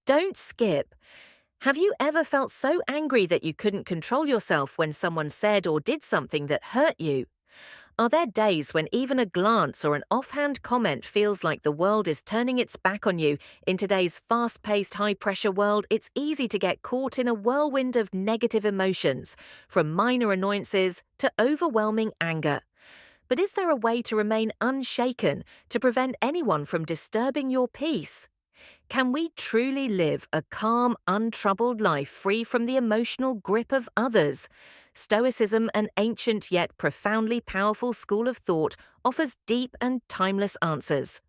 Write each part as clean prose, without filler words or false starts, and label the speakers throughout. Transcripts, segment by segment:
Speaker 1: Don't skip. Have you ever felt so angry that you couldn't control yourself when someone said or did something that hurt you? Are there days when even a glance or an offhand comment feels like the world is turning its back on you? In today's fast paced, high pressure world, it's easy to get caught in a whirlwind of negative emotions, from minor annoyances to overwhelming anger. But is there a way to remain unshaken, to prevent anyone from disturbing your peace? Can we truly live a calm, untroubled life free from the emotional grip of others? Stoicism, an ancient yet profoundly powerful school of thought, offers deep and timeless answers.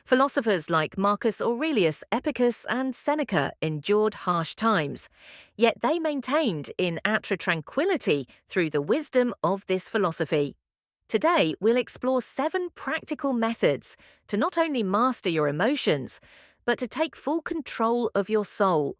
Speaker 1: Philosophers like Marcus Aurelius, Epicurus, and Seneca endured harsh times, yet they maintained in outer tranquility through the wisdom of this philosophy. Today, we'll explore 7 practical methods to not only master your emotions, but to take full control of your soul.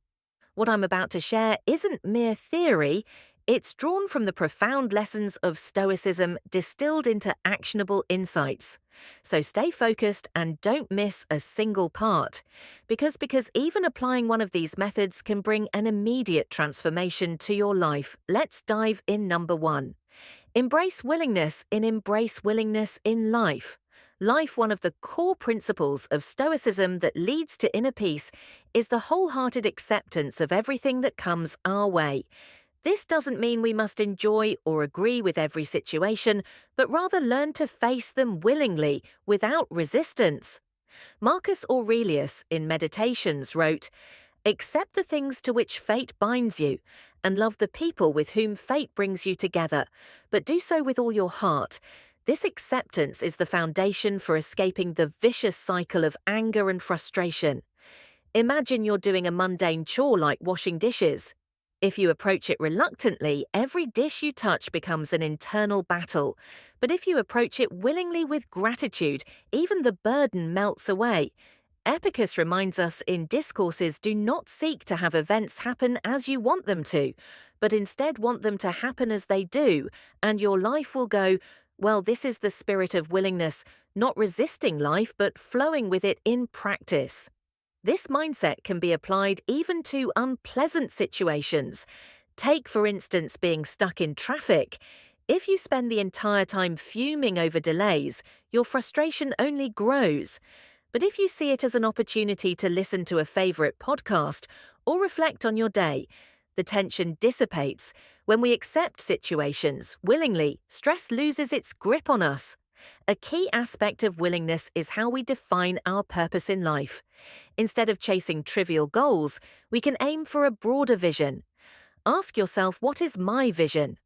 Speaker 1: What I'm about to share isn't mere theory, it's drawn from the profound lessons of Stoicism distilled into actionable insights. So stay focused and don't miss a single part, because even applying one of these methods can bring an immediate transformation to your life. Let's dive in. Number 1. Embrace willingness in life. Life, one of the core principles of Stoicism that leads to inner peace, is the wholehearted acceptance of everything that comes our way. This doesn't mean we must enjoy or agree with every situation, but rather learn to face them willingly, without resistance. Marcus Aurelius, in Meditations, wrote, "Accept the things to which fate binds you, and love the people with whom fate brings you together, but do so with all your heart. This acceptance is the foundation for escaping the vicious cycle of anger and frustration." Imagine you're doing a mundane chore like washing dishes. If you approach it reluctantly, every dish you touch becomes an internal battle. But if you approach it willingly with gratitude, even the burden melts away. Epicurus reminds us in Discourses, do not seek to have events happen as you want them to, but instead want them to happen as they do, and your life will go, well. This is the spirit of willingness, not resisting life, but flowing with it in practice. This mindset can be applied even to unpleasant situations. Take, for instance, being stuck in traffic. If you spend the entire time fuming over delays, your frustration only grows. But if you see it as an opportunity to listen to a favorite podcast or reflect on your day, the tension dissipates. When we accept situations willingly, stress loses its grip on us. A key aspect of willingness is how we define our purpose in life. Instead of chasing trivial goals, we can aim for a broader vision. Ask yourself, what is my vision?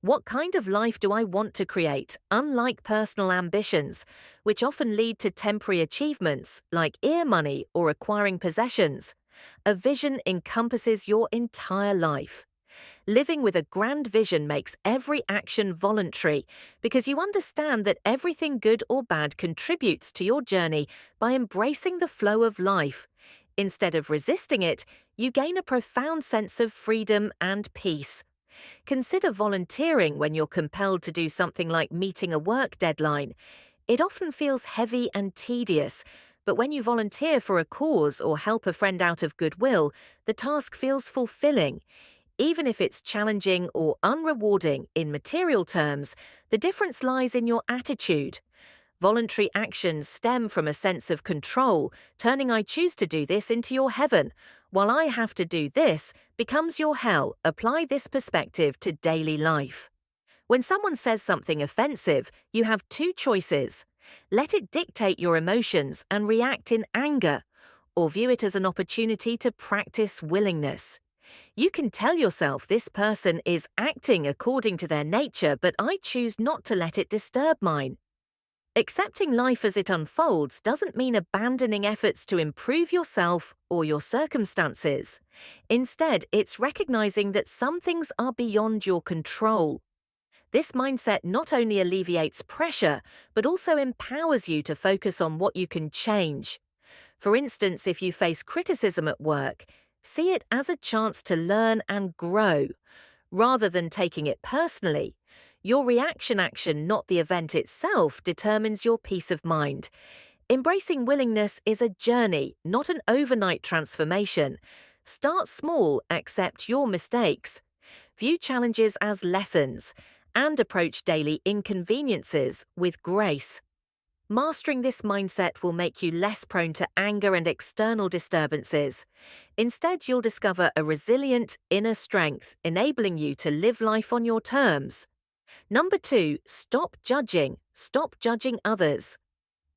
Speaker 1: What kind of life do I want to create, unlike personal ambitions, which often lead to temporary achievements like ear money or acquiring possessions? A vision encompasses your entire life. Living with a grand vision makes every action voluntary, because you understand that everything good or bad contributes to your journey by embracing the flow of life. Instead of resisting it, you gain a profound sense of freedom and peace. Consider volunteering when you're compelled to do something like meeting a work deadline. It often feels heavy and tedious, but when you volunteer for a cause or help a friend out of goodwill, the task feels fulfilling. Even if it's challenging or unrewarding in material terms, the difference lies in your attitude. Voluntary actions stem from a sense of control, turning "I choose to do this" into your heaven, while "I have to do this" becomes your hell. Apply this perspective to daily life. When someone says something offensive, you have 2 choices. Let it dictate your emotions and react in anger, or view it as an opportunity to practice willingness. You can tell yourself, this person is acting according to their nature, but I choose not to let it disturb mine. Accepting life as it unfolds doesn't mean abandoning efforts to improve yourself or your circumstances. Instead, it's recognizing that some things are beyond your control. This mindset not only alleviates pressure, but also empowers you to focus on what you can change. For instance, if you face criticism at work, see it as a chance to learn and grow, rather than taking it personally. Your reaction, not the event itself, determines your peace of mind. Embracing willingness is a journey, not an overnight transformation. Start small, accept your mistakes, view challenges as lessons, and approach daily inconveniences with grace. Mastering this mindset will make you less prone to anger and external disturbances. Instead, you'll discover a resilient inner strength, enabling you to live life on your terms. Number 2, stop judging. Stop judging others.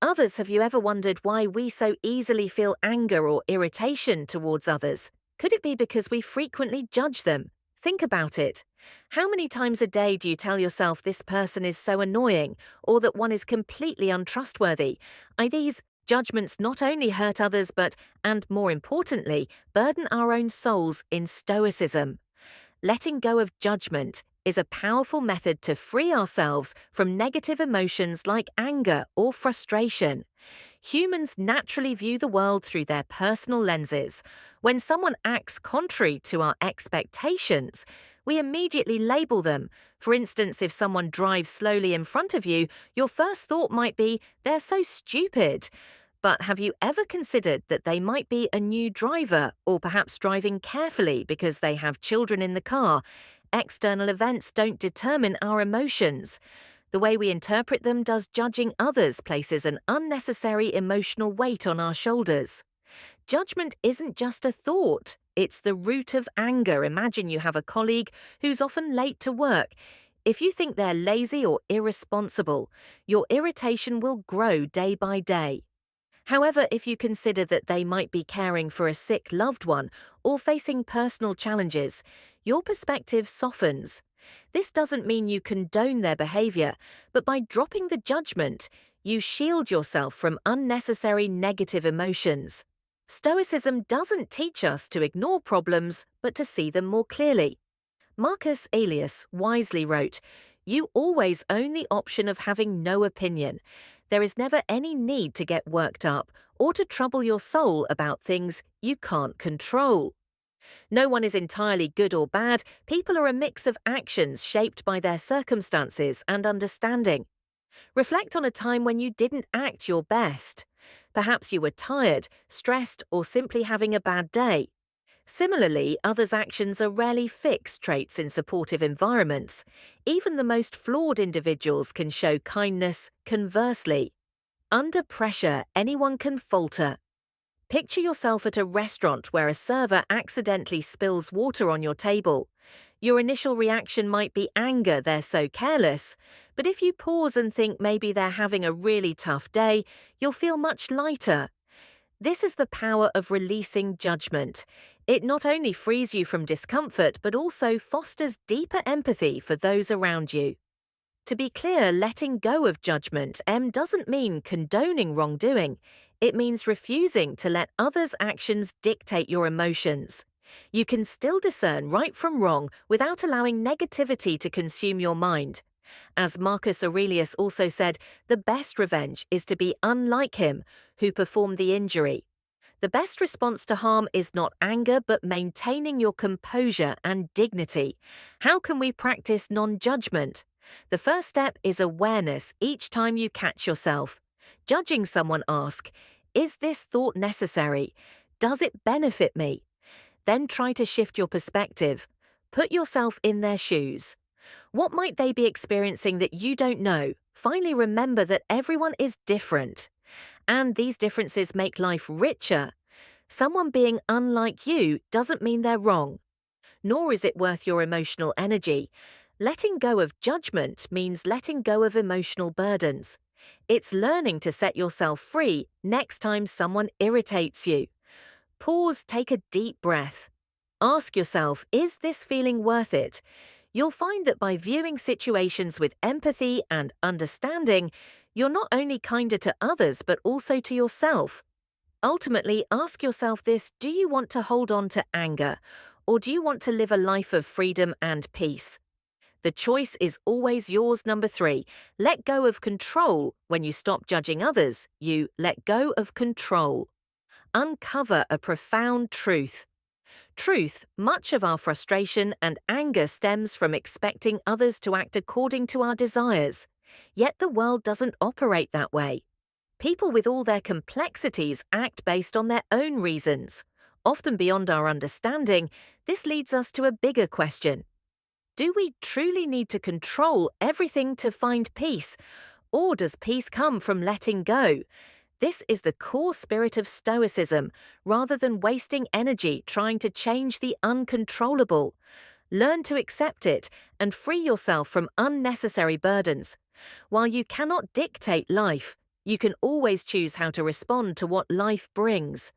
Speaker 1: Others, have you ever wondered why we so easily feel anger or irritation towards others? Could it be because we frequently judge them? Think about it. How many times a day do you tell yourself this person is so annoying, or that one is completely untrustworthy? These judgments not only hurt others but, and more importantly, burden our own souls in Stoicism. Letting go of judgment is a powerful method to free ourselves from negative emotions like anger or frustration. Humans naturally view the world through their personal lenses. When someone acts contrary to our expectations, we immediately label them. For instance, if someone drives slowly in front of you, your first thought might be, "They're so stupid." But have you ever considered that they might be a new driver, or perhaps driving carefully because they have children in the car? External events don't determine our emotions. The way we interpret them does. Judging others places an unnecessary emotional weight on our shoulders. Judgment isn't just a thought, it's the root of anger. Imagine you have a colleague who's often late to work. If you think they're lazy or irresponsible, your irritation will grow day by day. However, if you consider that they might be caring for a sick loved one or facing personal challenges, your perspective softens. This doesn't mean you condone their behavior, but by dropping the judgment, you shield yourself from unnecessary negative emotions. Stoicism doesn't teach us to ignore problems, but to see them more clearly. Marcus Aurelius wisely wrote, "You always own the option of having no opinion. There is never any need to get worked up or to trouble your soul about things you can't control." No one is entirely good or bad. People are a mix of actions shaped by their circumstances and understanding. Reflect on a time when you didn't act your best. Perhaps you were tired, stressed, or simply having a bad day. Similarly, others' actions are rarely fixed traits in supportive environments. Even the most flawed individuals can show kindness. Conversely, under pressure, anyone can falter. Picture yourself at a restaurant where a server accidentally spills water on your table. Your initial reaction might be anger, "They're so careless." But if you pause and think maybe they're having a really tough day, you'll feel much lighter. This is the power of releasing judgment. It not only frees you from discomfort, but also fosters deeper empathy for those around you. To be clear, letting go of judgment doesn't mean condoning wrongdoing. It means refusing to let others' actions dictate your emotions. You can still discern right from wrong without allowing negativity to consume your mind. As Marcus Aurelius also said, the best revenge is to be unlike him who performed the injury. The best response to harm is not anger, but maintaining your composure and dignity. How can we practice non-judgment? The first step is awareness each time you catch yourself. Judging someone, ask, "Is this thought necessary? Does it benefit me?" Then try to shift your perspective. Put yourself in their shoes. What might they be experiencing that you don't know? Finally, remember that everyone is different. And these differences make life richer. Someone being unlike you doesn't mean they're wrong, nor is it worth your emotional energy. Letting go of judgment means letting go of emotional burdens. It's learning to set yourself free next time someone irritates you. Pause, take a deep breath. Ask yourself, is this feeling worth it? You'll find that by viewing situations with empathy and understanding, you're not only kinder to others but also to yourself. Ultimately, ask yourself this: do you want to hold on to anger, or do you want to live a life of freedom and peace? The choice is always yours. Number 3, let go of control. When you stop judging others, you let go of control. Uncover a profound truth. Much of our frustration and anger stems from expecting others to act according to our desires. Yet the world doesn't operate that way. People with all their complexities act based on their own reasons. Often beyond our understanding, this leads us to a bigger question. Do we truly need to control everything to find peace? Or does peace come from letting go? This is the core spirit of Stoicism, rather than wasting energy trying to change the uncontrollable. Learn to accept it and free yourself from unnecessary burdens. While you cannot dictate life, you can always choose how to respond to what life brings.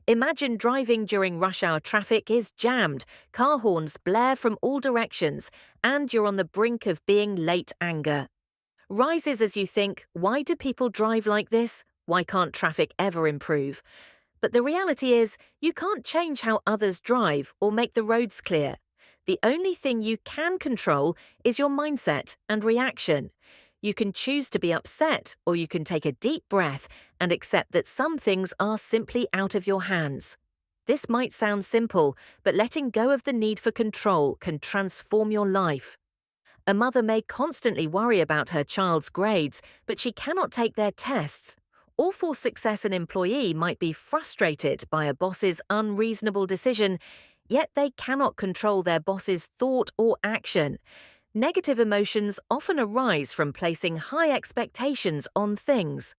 Speaker 1: Imagine driving during rush hour traffic is jammed, car horns blare from all directions, and you're on the brink of being late anger. Rises as you think, why do people drive like this? Why can't traffic ever improve? But the reality is, you can't change how others drive or make the roads clear. The only thing you can control is your mindset and reaction. You can choose to be upset, or you can take a deep breath and accept that some things are simply out of your hands. This might sound simple, but letting go of the need for control can transform your life. A mother may constantly worry about her child's grades, but she cannot take their tests. Or for success, an employee might be frustrated by a boss's unreasonable decision, yet they cannot control their boss's thought or action. Negative emotions often arise from placing high expectations on things.